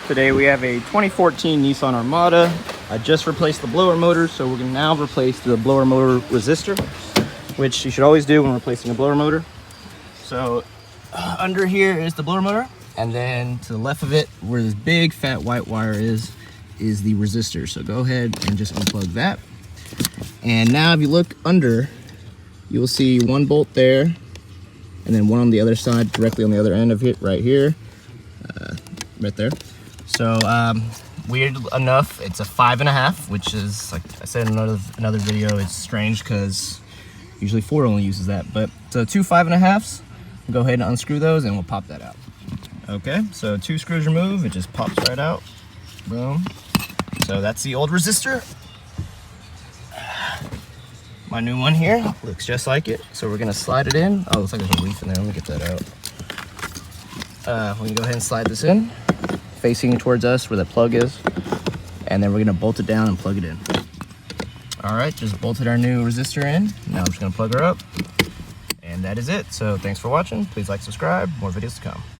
Today we have a 2014 Nissan Armada. I just replaced the blower motor, so we're gonna now replace the blower motor resistor, which you should always do when replacing a blower motor. So under here is the blower motor, and then to the left of it, where this big fat white wire is the resistor. So go ahead and just unplug that. And now if you look under, you will see one bolt there, and then one on the other side, directly on the other end of it, right here, right there. So weird enough, it's a 5.5, which is, like I said in another video, it's strange because usually 4 only uses that. But so 2 5.5s. Go ahead and unscrew those, and we'll pop that out. Okay, so 2 screws remove, it just pops right out. Boom. So that's the old resistor. My new one here looks just like it. So we're gonna slide it in. Oh, looks like there's a leaf in there. Let me get that out. We can go ahead and slide this in, facing towards us where the plug is, and then we're gonna bolt it down and plug it in. All right, just bolted our new resistor in. Now I'm just gonna plug her up, and that is it. So thanks for watching. Please like, subscribe, more videos to come.